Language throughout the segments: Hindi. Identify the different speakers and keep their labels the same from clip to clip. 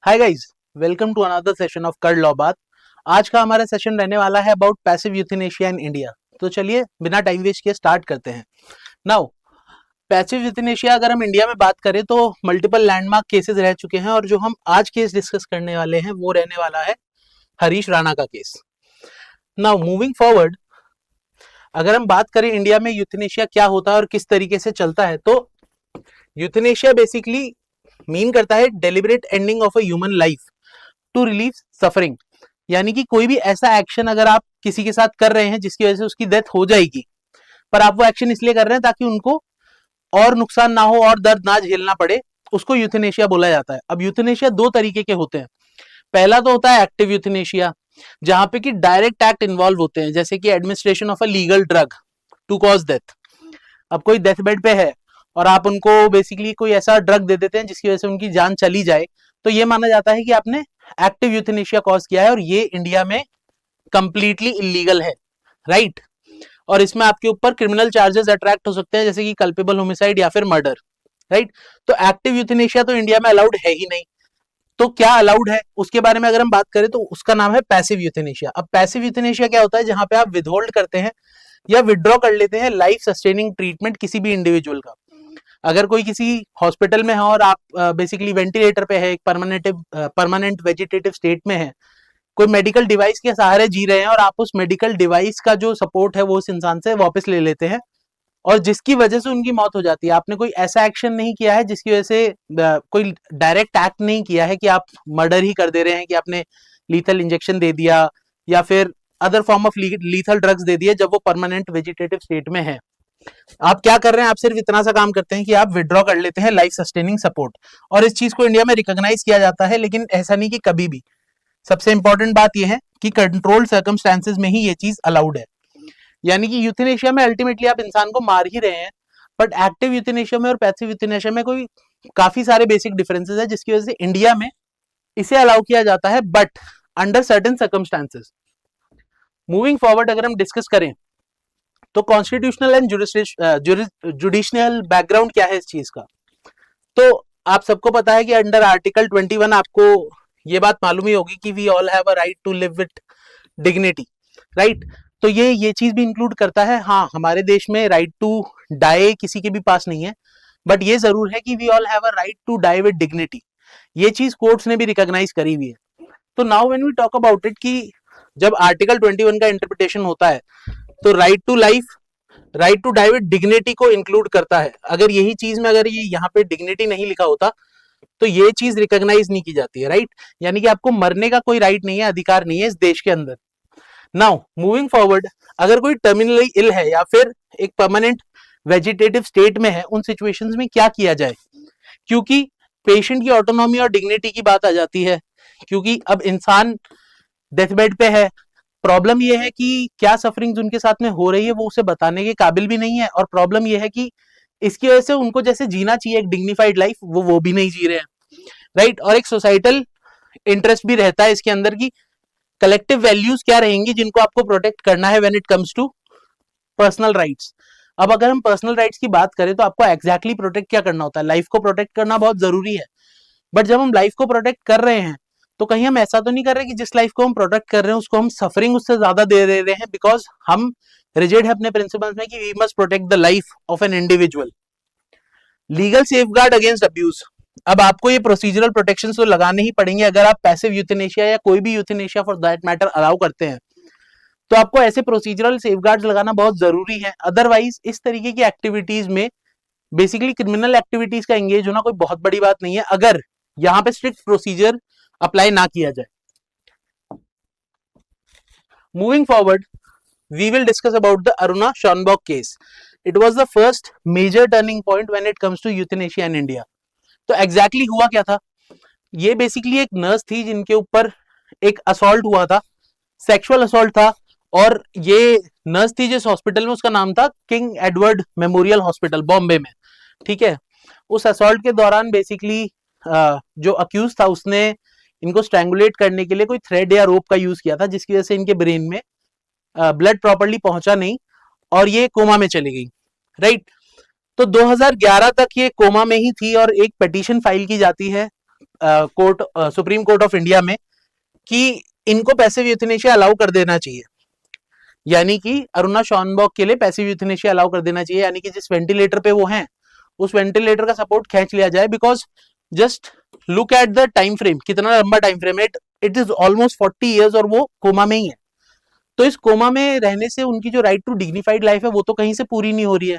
Speaker 1: Hi guys, welcome to another session of कर लॉ बात। आज का हमारा सेशन रहने वाला है about passive euthanasia in India. तो चलिए बिना टाइम वेस्ट किए स्टार्ट करते हैं। नाउ पैसिव यूथेनेशिया अगर हम इंडिया में बात करें तो मल्टीपल लैंडमार्क केसेस रह चुके हैं और जो हम आज केस डिस्कस करने वाले हैं वो रहने वाला है हरीश राणा का केस। नाउ मूविंग फॉरवर्ड, अगर हम बात करें इंडिया में यूथेनेशिया क्या होता है और किस तरीके से चलता है, तो यूथेनेशिया बेसिकली मीन करता है deliberate ending of a human life to relieve suffering. यानी कि कोई भी ऐसा एक्शन अगर आप किसी के साथ कर रहे हैं जिसकी वजह से उसकी डेथ हो जाएगी, पर आप वो एक्शन इसलिए कर रहे हैं ताकि उनको और नुकसान ना हो और दर्द ना झेलना पड़े, उसको यूथेनेशिया बोला जाता है। अब यूथेनेशिया दो तरीके के होते हैं। पहला तो होता है एक्टिव यूथेनेशिया, जहां पे कि डायरेक्ट एक्ट इन्वॉल्व होते हैं, जैसे कि administration of a legal drug to cause death. अब कोई डेथ बेड पे है और आप उनको बेसिकली कोई ऐसा ड्रग दे देते हैं जिसकी वजह से उनकी जान चली जाए, तो ये माना जाता है कि आपने एक्टिव यूथेनेशिया कॉज किया है और ये इंडिया में कंप्लीटली इलीगल है, राइट। और इसमें आपके ऊपर क्रिमिनल चार्जेस अट्रैक्ट हो सकते हैं, जैसे कि कल्पेबल होमिसाइड या फिर मर्डर, राइट। तो एक्टिव यूथेनेशिया तो इंडिया में अलाउड है ही नहीं। तो क्या अलाउड है उसके बारे में अगर हम बात करें तो उसका नाम है पैसिव यूथेनेशिया। अब पैसिव यूथेनेशिया क्या होता है, जहां पे आप विदहोल्ड करते हैं या विड्रॉ कर लेते हैं लाइफ सस्टेनिंग ट्रीटमेंट किसी भी इंडिविजुअल का। अगर कोई किसी हॉस्पिटल में है और आप बेसिकली वेंटिलेटर पे है, एक परमानेंट वेजिटेटिव स्टेट में है, कोई मेडिकल डिवाइस के सहारे जी रहे हैं और आप उस मेडिकल डिवाइस का जो सपोर्ट है वो उस इंसान से वापस ले लेते हैं और जिसकी वजह से उनकी मौत हो जाती है। आपने कोई ऐसा एक्शन नहीं किया है जिसकी वजह से कोई डायरेक्ट एक्ट नहीं किया है कि आप मर्डर ही कर दे रहे हैं, कि आपने लीथल इंजेक्शन दे दिया या फिर other form of lethal drugs दे दिए जब वो परमानेंट वेजिटेटिव स्टेट में है। आप क्या कर रहे हैं, आप सिर्फ इतना सा काम करते हैं कि आप विड्रॉ कर लेते हैं लाइफ सस्टेनिंग सपोर्ट, और इस चीज को इंडिया में रिकॉग्नाइज किया जाता है, लेकिन ऐसा नहीं कि कभी भी। सबसे इंपॉर्टेंट बात यह है कि कंट्रोल्ड सर्कमस्टेंसेस में ही ये चीज अलाउड है। यानी कि यूथेनेशिया में अल्टीमेटली आप इंसान को मार ही रहे हैं, बट एक्टिव यूथेनेशिया में और पैसिव यूथेनेशिया में कोई काफी सारे बेसिक डिफरेंसेस है, जिसकी वजह से इंडिया में इसे अलाउ किया जाता है, but under certain circumstances. Moving forward अगर हम डिस्कस करें तो कॉन्स्टिट्यूशनल एंड जुडिशनल बैकग्राउंड क्या है इस चीज का, तो आप सबको पता है कि अंडर आर्टिकल 21 आपको ये बात मालूम ही होगी कि we all have a right to live with dignity, right. तो ये चीज भी इंक्लूड करता है। हाँ, हमारे देश में राइट टू डाई किसी के भी पास नहीं है, बट ये जरूर है कि we all have a right to die with dignity. ये चीज कोर्ट्स ने भी रिकॉग्नाइज करी हुई है। तो now when we talk about it कि जब आर्टिकल 21 का इंटरप्रिटेशन होता है तो right to life, right to die with dignity को इंक्लूड करता है। अगर यही चीज में अगर ये यहाँ पे डिग्निटी नहीं लिखा होता तो ये चीज रिकॉग्नाइज नहीं की जाती है, राइट। यानी कि आपको मरने का कोई राइट नहीं है, अधिकार नहीं है इस देश के अंदर। नाउ मूविंग फॉरवर्ड, अगर कोई टर्मिनली इल है या फिर एक परमानेंट वेजिटेटिव स्टेट में है, उन सिचुएशंस में क्या किया जाए, क्योंकि पेशेंट की ऑटोनॉमी और डिग्निटी की बात आ जाती है। क्योंकि अब इंसान डेथ बेड पे है, प्रॉब्लम ये है कि क्या सफरिंग्स उनके साथ में हो रही है वो उसे बताने के काबिल भी नहीं है, और प्रॉब्लम ये है कि इसकी वजह से उनको जैसे जीना चाहिए एक डिग्निफाइड लाइफ, वो भी नहीं जी रहे हैं, राइट। और एक सोसाइटल इंटरेस्ट भी रहता है इसके अंदर की कलेक्टिव वैल्यूज क्या रहेंगी जिनको आपको प्रोटेक्ट करना है when it comes to personal rights. अब अगर हम पर्सनल राइट्स की बात करें तो आपको एग्जैक्टली प्रोटेक्ट क्या करना होता है, लाइफ को प्रोटेक्ट करना बहुत जरूरी है। बट जब हम लाइफ को प्रोटेक्ट कर रहे हैं तो कहीं हम ऐसा तो नहीं कर रहे कि जिस लाइफ को हम प्रोटेक्ट कर रहे हैं उसको हम सफरिंग उससे ज्यादा दे रहे हैं, बिकॉज हम रिजिड है अपने प्रिंसिपल्स में कि we must protect the life of an individual. Legal safeguard against abuse, अब आपको ये प्रोसीजरल प्रोटेक्शन तो लगाने ही पड़ेंगे। अगर आप पैसिव यूथेनेशिया या कोई भी euthanasia for that matter allow करते हैं तो आपको ऐसे प्रोसीजरल सेफगार्ड्स लगाना बहुत जरूरी है। अदरवाइज इस तरीके की एक्टिविटीज में बेसिकली क्रिमिनल एक्टिविटीज का एंगेज होना कोई बहुत बड़ी बात नहीं है, अगर यहां पे स्ट्रिक्ट प्रोसीजर अप्लाई ना किया जाए। Moving forward, we will discuss about the Aruna Schonbock case. It was the first major turning point when it comes to euthanasia in India. तो exactly हुआ क्या था, ये बेसिकली एक नर्स थी जिनके ऊपर एक असॉल्ट हुआ था, सेक्सुअल असॉल्ट था, और ये नर्स थी जिस हॉस्पिटल में, उसका नाम था king Edward memorial hospital Bombay में, ठीक है। उस असॉल्ट के दौरान बेसिकली जो अक्यूज था उसने इनको स्ट्रैंगुलेट करने के लिए कोई थ्रेड या रोप का यूज किया था, जिसकी वजह से इनके ब्रेन में ब्लड प्रॉपर्ली पहुंचा नहीं और ये कोमा में चली गई, राइट। तो 2011 तक ये कोमा में ही थी और एक पिटीशन फाइल की जाती है court, supreme court of India में, कि इनको पैसिव यूथनेशिया अलाउ कर देना चाहिए, यानी कि अरुणा शॉनबॉक के लिए पैसिव यूथनेशिया अलाउ कर देना चाहिए, यानी कि जिस वेंटिलेटर पे वो हैं उस वेंटिलेटर का सपोर्ट खींच लिया जाए, because just look at the time frame, कितना लंबा टाइम फ्रेम है, इट इज ऑलमोस्ट 40 ईयर्स और वो कोमा में ही है। तो इस कोमा में रहने से उनकी जो राइट टू डिग्निफाइड लाइफ है वो तो कहीं से पूरी नहीं हो रही है,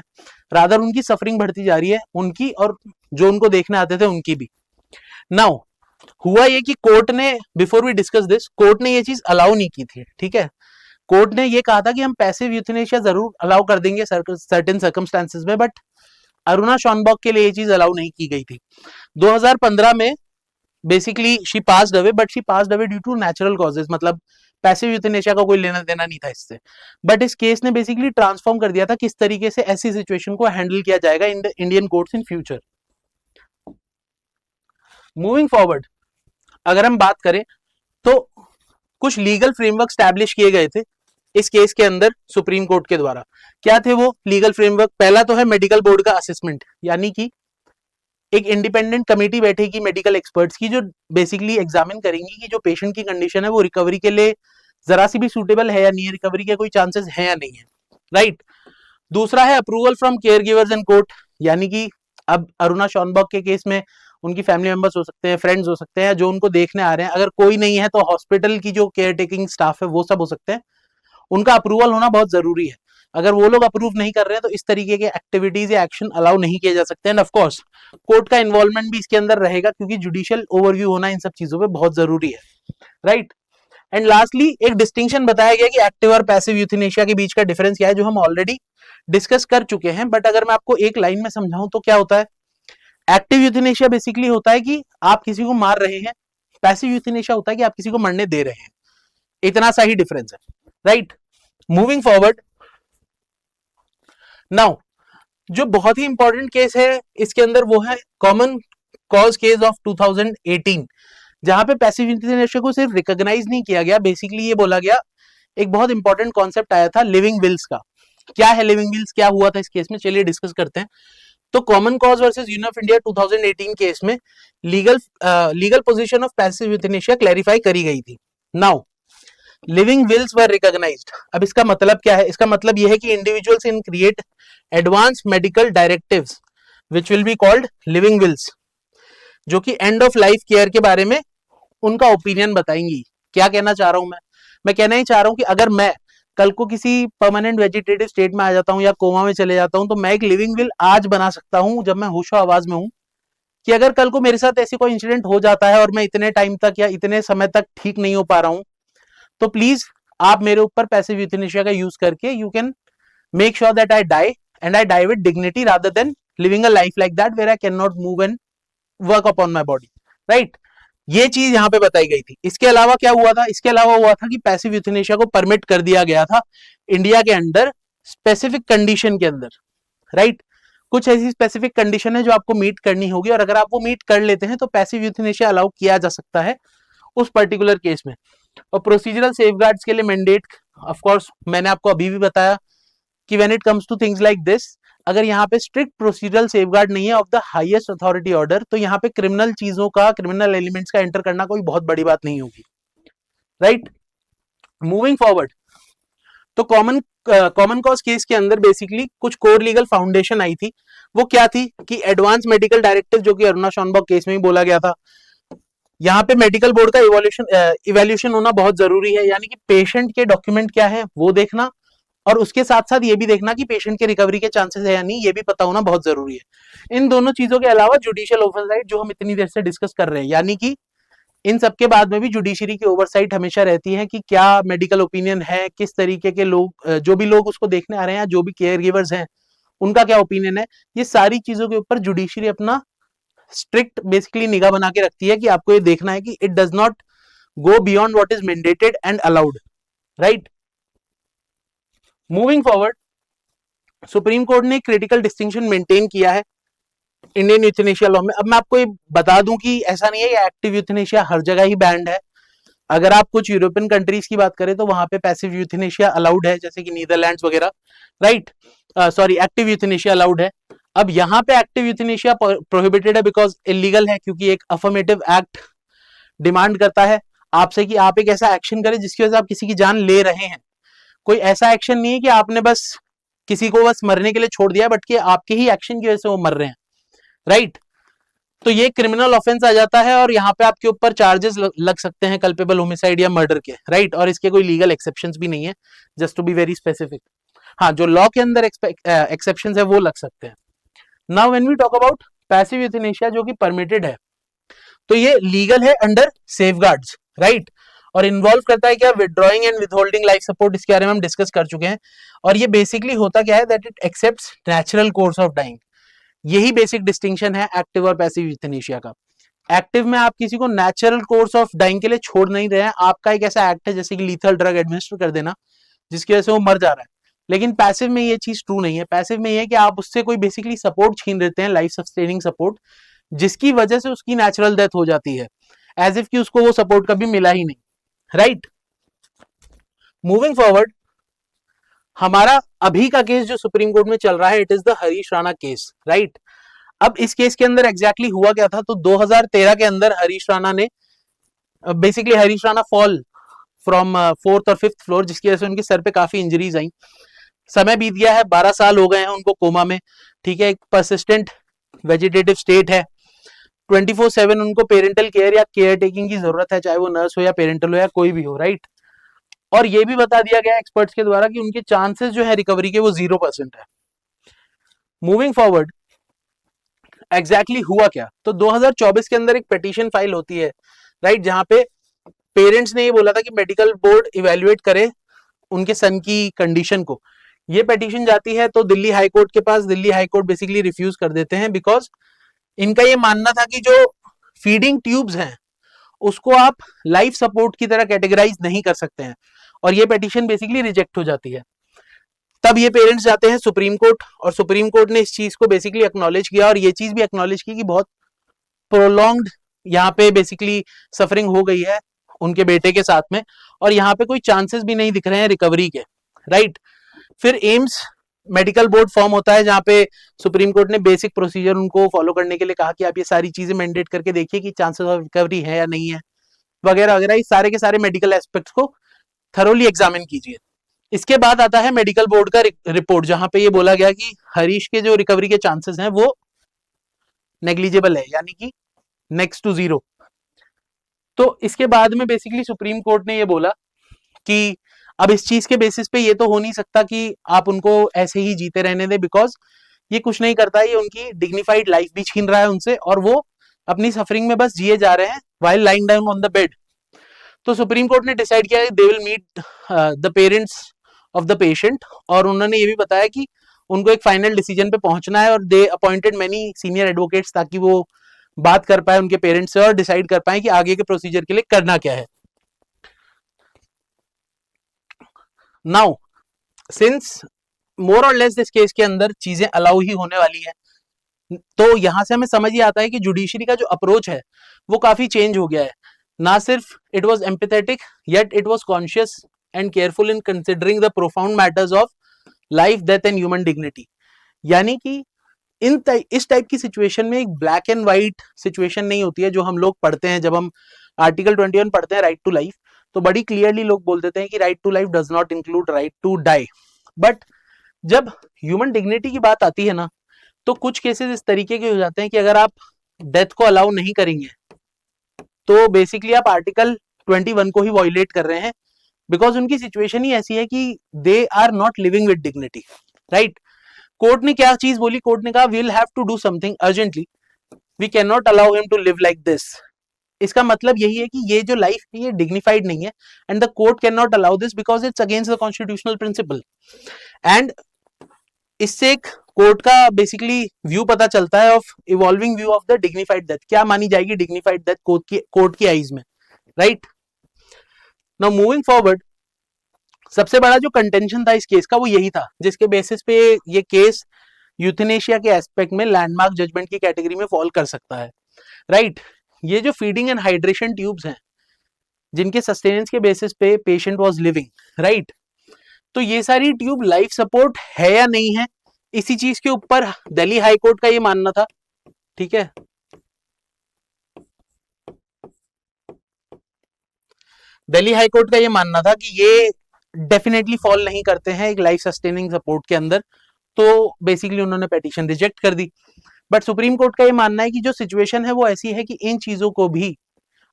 Speaker 1: रादर उनकी सफरिंग बढ़ती जा रही है, उनकी और जो उनको देखने आते थे उनकी भी। नाउ हुआ ये कि कोर्ट ने, before we discuss this, court ने ये चीज अलाउ नहीं की थी, ठीक है। कोर्ट ने ये कहा था कि हम पैसिव यूथनेशिया जरूर अलाउ कर देंगे सर्टेन सर्कमस्टांसेस में, बट अरुणा शॉनबॉक के लिए ये चीज अलाउ नहीं की गई थी। 2015 में basically she passed away, but she passed away due to natural causes, मतलब पैसिव यूथनेशिया का कोई लेना देना नहीं था इससे, बट इस केस ने बेसिकली ट्रांसफॉर्म कर दिया था किस तरीके से ऐसी सिचुएशन को हैंडल किया जाएगा in the Indian courts in future. Moving forward, अगर हम बात करें तो कुछ लीगल फ्रेमवर्क स्टैब्लिश किए गए थे इस केस के अंदर सुप्रीम कोर्ट के द्वारा। क्या थे वो लीगल फ्रेमवर्क? पहला तो है मेडिकल बोर्ड का असेसमेंट, यानी कि एक इंडिपेंडेंट कमेटी बैठेगी मेडिकल एक्सपर्ट्स की, जो बेसिकली एग्जामिन करेंगी कि जो पेशेंट की कंडीशन है वो रिकवरी के लिए जरा सी भी सूटेबल है या नहीं है, रिकवरी के कोई चांसेस हैं या नहीं है, राइट। दूसरा है approval from care givers and court, यानी कि अब अरुणा शॉनबॉक के केस में उनकी फैमिली मेंबर्स हो सकते हैं, फ्रेंड्स हो सकते हैं, जो उनको देखने आ रहे हैं, अगर कोई नहीं है तो हॉस्पिटल की जो केयर टेकिंग स्टाफ है वो सब हो सकते हैं, उनका अप्रूवल होना बहुत जरूरी है। अगर वो लोग अप्रूव नहीं कर रहे हैं तो इस तरीके के एक्टिविटीज या एक्शन अलाउ नहीं किए जा सकते हैं। ऑफ कोर्स कोर्ट का इन्वॉल्वमेंट भी इसके अंदर रहेगा, क्योंकि जुडिशियल ओवरव्यू होना इन सब चीजों पे बहुत जरूरी है, राइट। एंड लास्टली एक डिस्टिंक्शन बताया गया कि एक्टिव और पैसिव यूथनेशिया के बीच का डिफरेंस क्या है, जो हम ऑलरेडी डिस्कस कर चुके हैं, बट अगर मैं आपको एक लाइन में समझाऊं तो क्या होता है। एक्टिव यूथनेशिया बेसिकली होता है कि आप किसी को मार रहे हैं, पैसिव यूथनेशिया होता है कि आप किसी को मरने दे रहे हैं, इतना सा ही डिफरेंस है, राइट। मूविंग फॉरवर्ड, नाउ जो बहुत ही इंपॉर्टेंट केस है इसके अंदर वो है कॉमन कॉज केस ऑफ 2018, जहां पे पैसिव यूथनेशिया को सिर्फ रिकॉग्नाइज नहीं किया गया, बेसिकली ये बोला गया, एक बहुत इंपॉर्टेंट कॉन्सेप्ट आया था लिविंग विल्स का। क्या है लिविंग विल्स, क्या हुआ था इस केस में, चलिए डिस्कस करते हैं। तो common cause versus union of India 2018 case में legal position of passive euthanasia clarify करी गई थी। Now living wills were recognised. अब इसका मतलब क्या है? इसका मतलब यह है कि individuals in create advance medical directives which will be called living wills, जो कि एंड ऑफ लाइफ केयर के बारे में उनका ओपिनियन बताएंगी। क्या कहना चाह रहा हूं मैं कहना ही चाह रहा हूं कि अगर मैं कल को किसी परमानेंट वेजिटेटिव स्टेट में आ जाता हूं या कोमा में चले जाता हूं, तो मैं एक लिविंग विल आज बना सकता हूं जब मैं होशो आवाज में हूं, कि अगर कल को मेरे साथ ऐसी कोई इंसिडेंट हो जाता है और मैं इतने टाइम तक या इतने समय तक ठीक नहीं हो पा रहा हूं, तो प्लीज आप मेरे ऊपर पैसिव यूथनेशिया का यूज करके you can make sure that I die and I die with dignity rather than living a life like that where I can not move and work upon my body, right. ये चीज यहां पे बताई गई थी। इसके अलावा क्या हुआ था? इसके अलावा हुआ था कि पैसिव यूथनेशिया को परमिट कर दिया गया था इंडिया के अंदर स्पेसिफिक कंडीशन के अंदर, राइट। कुछ ऐसी स्पेसिफिक कंडीशन है जो आपको मीट करनी होगी, और अगर आप वो मीट कर लेते हैं तो पैसिव यूथनेशिया अलाउ किया जा सकता है उस पर्टिकुलर केस में। और प्रोसीजरल सेफगार्ड्स के लिए मैंडेट, ऑफ कोर्स मैंने आपको अभी भी बताया कि when it comes two things like this, अगर यहाँ पे स्ट्रिक्ट प्रोसीजरल सेफगार्ड नहीं है of the highest authority order, तो यहाँ पे क्रिमिनल चीजों का, क्रिमिनल एलिमेंट्स का एंटर करना कोई बहुत बड़ी बात नहीं होगी, राइट। मूविंग फॉरवर्ड, तो कॉमन कॉज केस के अंदर बेसिकली कुछ कोर लीगल फाउंडेशन आई थी। वो क्या थी कि एडवांस मेडिकल डायरेक्टिव, जो कि अरुणा शॉनबॉक केस में ही बोला गया था, यहाँ पे मेडिकल बोर्ड का इवैल्यूएशन होना बहुत जरूरी है, यानी कि पेशेंट के डॉक्यूमेंट क्या है वो देखना, और उसके साथ साथ ये भी देखना कि पेशेंट के रिकवरी के चांसेस है या नहीं, ये भी पता होना बहुत जरूरी है। इन दोनों चीजों के अलावा जुडिशियल ओवरसाइट, जो हम इतनी देर से डिस्कस कर रहे हैं, यानी कि इन सबके बाद में भी जुडिशरी की ओवरसाइट हमेशा रहती है कि क्या मेडिकल ओपिनियन है, किस तरीके के लोग, जो भी लोग उसको देखने आ रहे हैं, जो भी केयर गिवर्स हैं, उनका क्या ओपिनियन है, ये सारी चीजों के ऊपर जुडिशरी अपना स्ट्रिक्ट बेसिकली निगाह बना के रखती है कि आपको ये देखना है कि it does not go beyond what is mandated and allowed, right. Moving forward, supreme court ने क्रिटिकल डिस्टिंक्शन मेंटेन किया है इंडियन यूथनेशिया लॉ में। अब मैं आपको ये बता दूं कि ऐसा नहीं है कि एक्टिव यूथनेशिया हर जगह ही बैंड है। अगर आप कुछ यूरोपियन कंट्रीज की बात करें तो वहां पे पैसिव यूथनेशिया अलाउड है, जैसे कि नीदरलैंड्स वगैरह, right. Sorry, active euthanasia allowed है। अब यहाँ पे एक्टिव यूथेनेशिया प्रोहिबिटेड है बिकॉज इलीगल है, क्योंकि एक अफर्मेटिव एक्ट डिमांड करता है आपसे कि आप एक ऐसा एक्शन करें जिसकी वजह से आप किसी की जान ले रहे हैं। कोई ऐसा एक्शन नहीं है कि आपने बस किसी को बस मरने के लिए छोड़ दिया, बट कि आपके ही एक्शन की वजह से वो मर रहे हैं, राइट। तो ये क्रिमिनल ऑफेंस आ जाता है और यहाँ पे आपके ऊपर चार्जेस लग सकते हैं कल्पेबल होमिसाइड या मर्डर के, राइट। और इसके कोई लीगल एक्सेप्शंस भी नहीं है, just to be very specific. हाँ, जो लॉ के अंदर एक्सेप्शंस है वो लग सकते हैं। Now when we talk about passive euthanasia जो कि परमिटेड है, तो ये लीगल है अंडर सेफगार्ड्स, राइट। और इन्वॉल्व करता है क्या, withdrawing and withholding life support, इसके बारे में हम डिस्कस कर चुके हैं। और ये बेसिकली होता क्या है, that it accepts natural course of dying. यही बेसिक डिस्टिंक्शन है एक्टिव और पैसिव यूथेनेशिया का। एक्टिव में आप किसी को नेचुरल कोर्स ऑफ डाइंग के लिए छोड़ नहीं रहे हैं, आपका एक ऐसा एक्ट है जैसे कि लीथल ड्रग एडमिनिस्टर कर देना जिसकी वजह से वो मर जा रहा है। लेकिन पैसिव में ये चीज ट्रू नहीं है। पैसिव में ये है कि आप उससे कोई बेसिकली सपोर्ट छीन लेते हैं, लाइफ सस्टेनिंग सपोर्ट, जिसकी वजह से उसकी नेचुरल डेथ हो जाती है, एज इफ कि उसको वो सपोर्ट कभी मिला ही नहीं, राइट। मूविंग फॉरवर्ड, हमारा अभी का केस जो सुप्रीम कोर्ट में चल रहा है, it is the Harish Rana case, right. अब इस केस के अंदर एग्जैक्टली हुआ क्या था, तो 2013 के अंदर हरीश राणा ने basically Harish Rana fall from 4th और 5th फ्लोर, जिसकी वजह से उनके सर पे काफी इंजरीज आई। समय बीत गया है, 12 साल हो गए हैं उनको कोमा में, ठीक है। एक परसिस्टेंट वेजिटेटिव स्टेट है, 24/7 उनको पेरेंटल केयर या केयर टेकिंग की जरूरत है, चाहे वो नर्स हो या पेरेंटल हो या कोई भी हो, राइट। और ये भी बता दिया गया एक्सपर्ट्स के द्वारा कि उनके चांसेस जो है रिकवरी के वो 0% है। मूविंग फॉरवर्ड, एग्जैक्टली हुआ क्या, तो 2024 के अंदर एक पिटीशन फाइल होती है, राइट, जहां पे पेरेंट्स ने ये बोला था कि मेडिकल बोर्ड इवेल्युएट करे उनके सन की कंडीशन को। ये पिटीशन जाती है तो दिल्ली हाई कोर्ट के पास, Delhi high court basically refuse कर देते हैं, बिकॉज इनका ये मानना था कि जो फीडिंग ट्यूब्स हैं उसको आप लाइफ सपोर्ट की तरह कैटेगराइज नहीं कर सकते हैं, और ये पिटीशन बेसिकली रिजेक्ट हो जाती है। तब ये पेरेंट्स जाते हैं सुप्रीम कोर्ट, और सुप्रीम कोर्ट ने इस चीज को बेसिकली एक्नॉलेज किया, और ये चीज भी एक्नॉलेज की कि बहुत प्रोलॉन्ग्ड यहाँ पे बेसिकली सफरिंग हो गई है उनके बेटे के साथ में, और यहाँ पे कोई चांसेस भी नहीं दिख रहे हैं रिकवरी के, राइट। फिर एम्स मेडिकल बोर्ड फॉर्म होता है, जहाँ पे सुप्रीम कोर्ट ने बेसिक प्रोसीजर उनको फॉलो करने के लिए कहा कि आप ये सारी चीजें मैंडेट करके देखिए कि चांसेस ऑफ रिकवरी है या नहीं है, वगैरह वगैरह। इस सारे के सारे मेडिकल एस्पेक्ट्स को थरोली एग्जामिन कीजिए। इसके बाद आता है मेडिकल बोर्ड का रिपोर्ट, जहां पे ये बोला गया कि हरीश के जो रिकवरी के चांसेस हैं वो नेग्लिजिबल है, यानी कि नेक्स्ट टू 0। तो इसके बाद में बेसिकली सुप्रीम कोर्ट ने ये बोला कि अब इस चीज के बेसिस पे ये तो हो नहीं सकता कि आप उनको ऐसे ही जीते रहने दें, बिकॉज ये कुछ नहीं करता, ये उनकी डिग्निफाइड लाइफ भी छीन रहा है उनसे, और वो अपनी सफरिंग में बस जिए जा रहे हैं while lying down on the bed. तो सुप्रीम कोर्ट ने डिसाइड किया they will meet the parents of the patient, और उन्होंने ये भी बताया कि उनको एक फाइनल डिसीजन पे पहुंचना है, और दे अपॉइंटेड मेनी सीनियर एडवोकेट्स ताकि वो बात कर पाए उनके पेरेंट्स से और डिसाइड कर पाए कि आगे के प्रोसीजर के लिए करना क्या है। नाउ सिंस मोर और लेस इस केस के अंदर चीजें अलाउ ही होने वाली है, तो यहां से हमें समझ ही आता है कि जुडिशरी का जो अप्रोच है वो काफी चेंज हो गया है। ना सिर्फ it was empathetic, yet it was conscious and careful in considering the profound matters of life, death and human dignity. यानी कि इस टाइप की सिचुएशन में एक ब्लैक एंड व्हाइट सिचुएशन नहीं होती है जो हम लोग पढ़ते हैं जब हम आर्टिकल 21 पढ़ते हैं, राइट टू लाइफ। तो बड़ी क्लियरली लोग बोल देते हैं कि right to life does not include right to die, but जब ह्यूमन डिग्निटी की बात आती है ना, तो कुछ केसेस इस तरीके के हो जाते हैं कि अगर आप डेथ को अलाउ नहीं करेंगे तो बेसिकली आप आर्टिकल 21 को ही वॉयलेट कर रहे हैं, बिकॉज उनकी सिचुएशन ही ऐसी है कि they are not living with dignity, right. Court ने क्या चीज बोली, कोर्ट ने कहा we will have to do something urgently, we can not allow him to live like this. इसका मतलब यही है कि ये जो लाइफ है ये डिग्निफाइड नहीं है, and the court can not allow this because it's against the constitutional principle. And इससे एक कोर्ट का बेसिकली व्यू पता चलता है of evolving view of the dignified death, क्या मानी जाएगी डिग्निफाइड डेथ कोर्ट की आईज में, राइट। नाउ मूविंग फॉरवर्ड, सबसे बड़ा जो कंटेंशन था इस केस का वो यही था, जिसके बेसिस पे ये केस यूथेनेशिया के एस्पेक्ट में लैंडमार्क जजमेंट की कैटेगरी में फॉल कर सकता है, राइट। ये जो फीडिंग एंड हाइड्रेशन ट्यूब्स हैं जिनके सस्टेनेंस के बेसिस पे पेशेंट वाज लिविंग, राइट, तो ये सारी ट्यूब लाइफ सपोर्ट है या नहीं है, इसी चीज के ऊपर दिल्ली हाई कोर्ट का ये मानना था, ठीक है, दिल्ली हाई कोर्ट का ये मानना था कि ये डेफिनेटली फॉल नहीं करते हैं एक लाइफ सस्टेनिंग सपोर्ट के अंदर, तो बेसिकली उन्होंने पेटिशन रिजेक्ट कर दी। बट सुप्रीम कोर्ट का ये मानना है कि जो सिचुएशन है वो ऐसी है कि इन चीजों को भी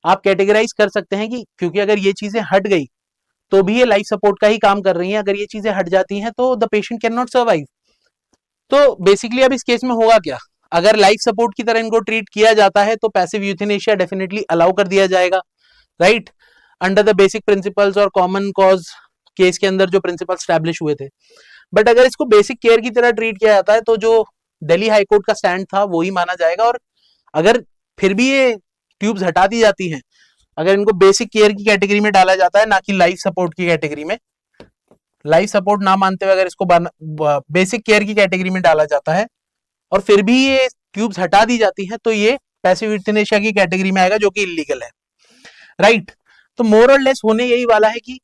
Speaker 1: आप कैटेगराइज कर सकते हैं कि क्योंकि अगर ये चीजें हट गई तो भी ये लाइफ सपोर्ट का ही काम कर रही हैं, अगर ये चीजें हट जाती हैं तो the patient can not survive. तो बेसिकली अब इस केस में होगा क्या, अगर लाइफ सपोर्ट की तरह इनको ट्रीट किया जाता है तो पैसिव यूथेनेशिया डेफिनेटली अलाउ कर दिया जाएगा, right, under the basic principles और कॉमन कॉज केस के अंदर जो प्रिंसिपल स्टैब्लिश हुए थे। बट अगर इसको बेसिक केयर की तरह ट्रीट किया जाता है तो जो दिल्ली हाईकोर्ट का स्टैंड था वो ही माना जाएगा। और अगर फिर भी ये ट्यूब्स हटा दी जाती हैं, अगर इनको बेसिक केयर की कैटेगरी में डाला जाता है ना कि लाइफ सपोर्ट की कैटेगरी में, लाइफ सपोर्ट ना मानते हुए अगर इसको बेसिक केयर की कैटेगरी में डाला जाता है और फिर भी ये ट्यूब्स हटा दी जाती हैं तो ये पैसिव यूथेनेशिया की कैटेगरी में आएगा जो कि इलीगल है, राइट। तो मोर और लेस होने यही वाला है कि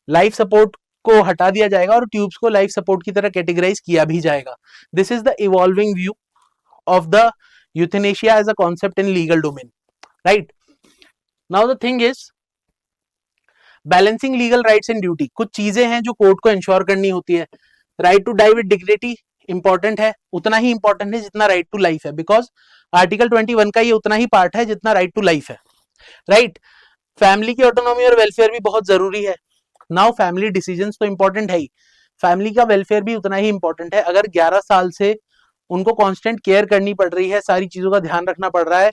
Speaker 1: लाइफ सपोर्ट को हटा दिया जाएगा और ट्यूब्स को लाइफ सपोर्ट की तरह कैटेगराइज किया भी जाएगा। This is the evolving view of the euthanasia as a concept in legal domain, right. Now the thing is balancing legal rights and duty. कुछ चीजें हैं जो कोर्ट को इंश्योर करनी होती है। Right to die with dignity important है, उतना ही इंपॉर्टेंट है जितना राइट टू लाइफ है, बिकॉज आर्टिकल 21 का ये उतना ही पार्ट है जितना राइट टू लाइफ है, राइट। फैमिली की ऑटोनॉमी और वेलफेयर भी बहुत जरूरी है। नाउ फैमिली डिसीजंस तो इंपॉर्टेंट है ही, फैमिली का वेलफेयर भी उतना ही इंपॉर्टेंट है। अगर 11 साल से उनको कांस्टेंट केयर करनी पड़ रही है, सारी चीजों का ध्यान रखना पड़ रहा है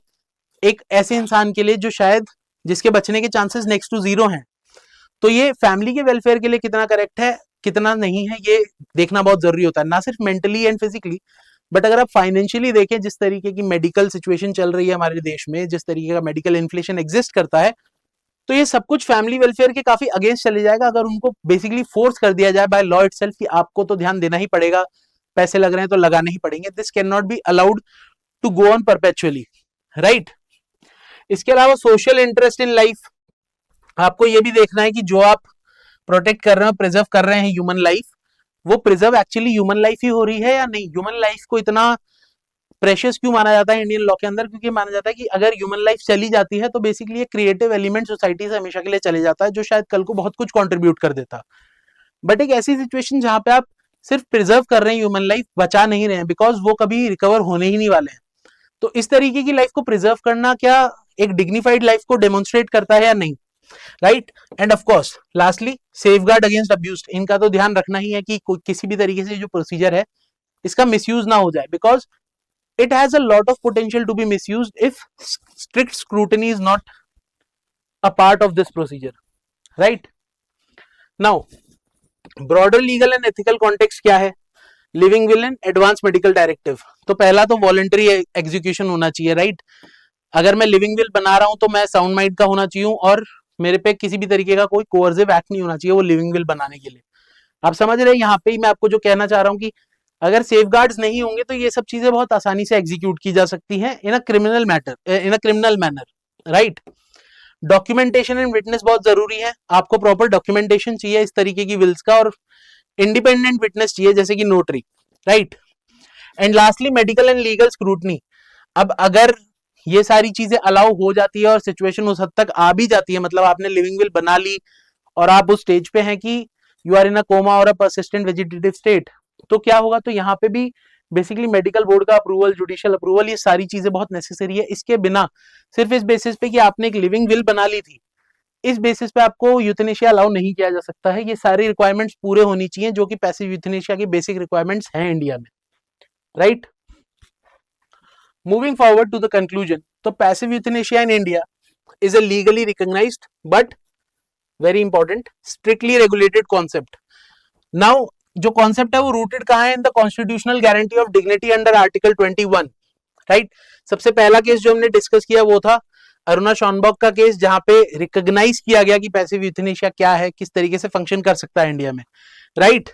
Speaker 1: एक ऐसे इंसान के लिए जो शायद जिसके बचने के चांसेस नेक्स्ट टू जीरो हैं, तो ये फैमिली के वेलफेयर के लिए कितना करेक्ट है कितना नहीं है ये देखना बहुत जरूरी होता है, ना सिर्फ मेंटली एंड फिजिकली बट अगर आप फाइनेंशियली देखें जिस तरीके की मेडिकल सिचुएशन चल रही है हमारे देश में, जिस तरीके का मेडिकल इन्फ्लेशन एग्जिस्ट करता है, तो ये सब कुछ फैमिली वेलफेयर के काफी अगेंस्ट चले जाएगा अगर उनको बेसिकली फोर्स कर दिया जाए बाय लॉ इटसेल्फ कि आपको तो ध्यान देना ही पड़ेगा, पैसे लग रहे हैं तो लगाने ही पड़ेंगे। This can not be allowed to go on perpetually, right. इसके अलावा सोशल इंटरेस्ट इन लाइफ, आपको ये भी देखना है कि जो आप प्रोटेक्ट कर रहे हो, प्रिजर्व कर रहे हैं ह्यूमन लाइफ, वो प्रिजर्व एक्चुअली ह्यूमन लाइफ ही हो रही है या नहीं। ह्यूमन लाइफ को इतना प्रेशियस क्यों माना जाता है इंडियन लॉ के अंदर, क्योंकि माना जाता है कि अगर ह्यूमन लाइफ चली जाती है तो बेसिकली एक क्रिएटिव एलिमेंट सोसाइटी से हमेशा के लिए चले जाता है जो शायद कल को बहुत कुछ कंट्रीब्यूट कर देता। बट एक ऐसी सिचुएशन जहां पे आप सिर्फ प्रिजर्व कर रहे हैं ह्यूमन लाइफ, बचा नहीं रहे हैं, बिकॉज वो कभी रिकवर होने ही नहीं वाले हैं। तो इस तरीके की लाइफ को प्रिजर्व करना क्या एक डिग्निफाइड लाइफ को डेमोन्स्ट्रेट करता है या नहीं, right. End of course lastly safeguard against abuse, इनका तो ध्यान रखना ही है कि किसी भी तरीके से जो प्रोसीजर है इसका मिसयूज ना हो जाए, because it has a lot of potential to be misused if strict scrutiny is not a part of this procedure, right? Now broader legal and ethical context क्या है, living will and advance medical directive. तो पहला तो वॉलंटरी एग्जीक्यूशन होना चाहिए, राइट। अगर मैं लिविंग विल बना रहा हूं तो मैं साउंड माइंड का होना चाहिए और मेरे पे किसी भी तरीके का कोई कोअर्सिव एक्ट नहीं होना चाहिए वो लिविंग विल बनाने के लिए। आप समझ रहे हैं, यहाँ पे ही मैं आपको जो कहना चाह रहा हूँ कि अगर सेफगार्ड्स नहीं होंगे तो ये सब चीजें बहुत आसानी से एग्जीक्यूट की जा सकती हैं in a criminal manner, right. Documentation and witness बहुत जरूरी है, आपको प्रॉपर डॉक्यूमेंटेशन चाहिए इस तरीके की विल्स का और इंडिपेंडेंट विटनेस चाहिए जैसे कि notary, right. And lastly medical and legal scrutiny. अब अगर ये सारी चीजें अलाउ हो जाती है और सिचुएशन उस हद तक आ भी जाती है, मतलब आपने लिविंग विल बना ली और आप उस स्टेज पे हैं कि you are in a coma और अ परसिस्टेंट वेजिटेटिव स्टेट, तो क्या होगा, तो यहाँ पे भी बेसिकली मेडिकल बोर्ड का अप्रूवल, जुडिशियल अप्रूवल, ये सारी चीजें बहुत नेसेसरी है। इसके बिना सिर्फ इस बेसिस पे कि आपने एक लिविंग विल बना ली थी, इस बेसिस पे आपको यूथेनेशिया अलाउ नहीं किया जा सकता है। ये सारी रिक्वायरमेंट्स पूरे होनी चाहिए जो कि पैसिव यूथेनेशिया की बेसिक रिक्वायरमेंट्स हैं इंडिया में, right. Moving forward to the conclusion, तो passive euthanasia in India is a legally recognised but very important strictly regulated concept. Now जो कॉन्सेप्ट है वो रूटेड कहां है, in the constitutional guarantee of dignity under article 21, right. सबसे पहला केस जो हमने डिस्कस किया वो था अरुणा शॉनबॉक का केस, जहां पे रिकॉग्नाइज किया गया कि पैसिव यूथेनेशिया क्या है, किस तरीके से फंक्शन कर सकता है इंडिया में, राइट।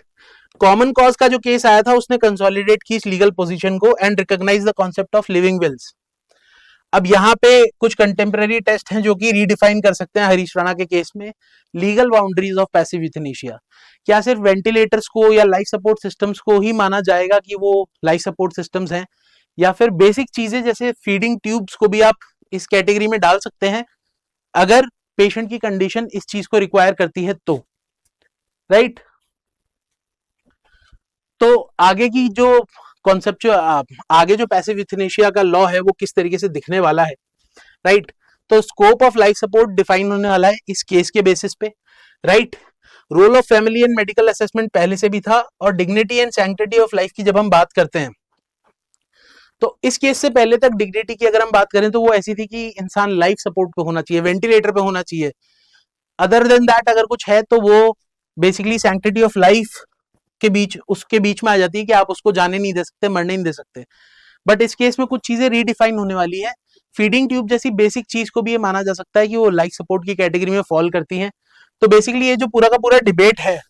Speaker 1: कॉमन कॉज का जो केस आया था उसने कंसोलिडेट की इस लीगल पोजीशन को and recognise the concept of living wills. अब यहाँ पे कुछ कंटेम्प्रेरी टेस्ट हैं जो कि रीडिफाइन कर सकते हैं हरीश राणा के केस में। Legal boundaries of passive euthanasia, क्या सिर्फ वेंटिलेटर्स को या लाइफ सपोर्ट सिस्टम्स को ही माना जाएगा कि वो लाइफ सपोर्ट सिस्टम्स हैं, या फिर बेसिक चीजें जैसे फीडिंग ट्यूब्स को भी आप इस कैटेगरी में डाल सकते हैं अगर पेशेंट की कंडीशन इस चीज को रिक्वायर करती है तो, राइट। तो आगे की जो कॉन्सेप्ट आगे जो पैसिव यूथनेशिया का लॉ है वो किस तरीके से दिखने वाला है, राइट। तो scope of life support define होने वाला है इस केस के बेसिस पे, right. Role of family and medical assessment पहले से भी था, और dignity and sanctity of life की जब हम बात करते हैं तो इस केस से पहले तक डिग्निटी की अगर हम बात करें तो वो ऐसी थी कि इंसान लाइफ सपोर्ट पे होना चाहिए, वेंटिलेटर पे होना चाहिए। अदर देन दैट अगर कुछ है तो वो बेसिकली सैंक्टिटी ऑफ लाइफ के बीच, उसके बीच में आ जाती है कि आप उसको जाने नहीं दे सकते, मरने नहीं दे सकते। बट इस केस में कुछ चीजें रीडिफाइन होने वाली है। फीडिंग ट्यूब जैसी बेसिक चीज को भी ये माना जा सकता है कि वो लाइफ सपोर्ट की कैटेगरी में फॉल करती हैं। तो बेसिकली ये जो पूरा का पूरा डिबेट है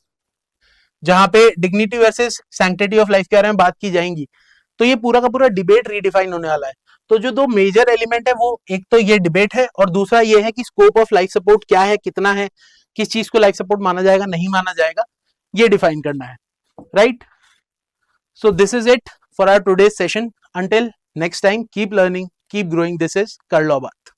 Speaker 1: जहां पे dignity versus sanctity of life के बारे में बात की जाएंगी, तो ये पूरा का पूरा डिबेट रीडिफाइन होने वाला है। तो जो दो मेजर एलिमेंट है वो एक तो ये डिबेट है, और दूसरा ये है कि स्कोप ऑफ लाइफ सपोर्ट क्या है, कितना है, किस चीज को लाइफ सपोर्ट माना जाएगा, नहीं माना जाएगा, ये डिफाइन करना है, right. So this is it for our today's session. Until next time, keep learning, keep growing. This is Karlobat.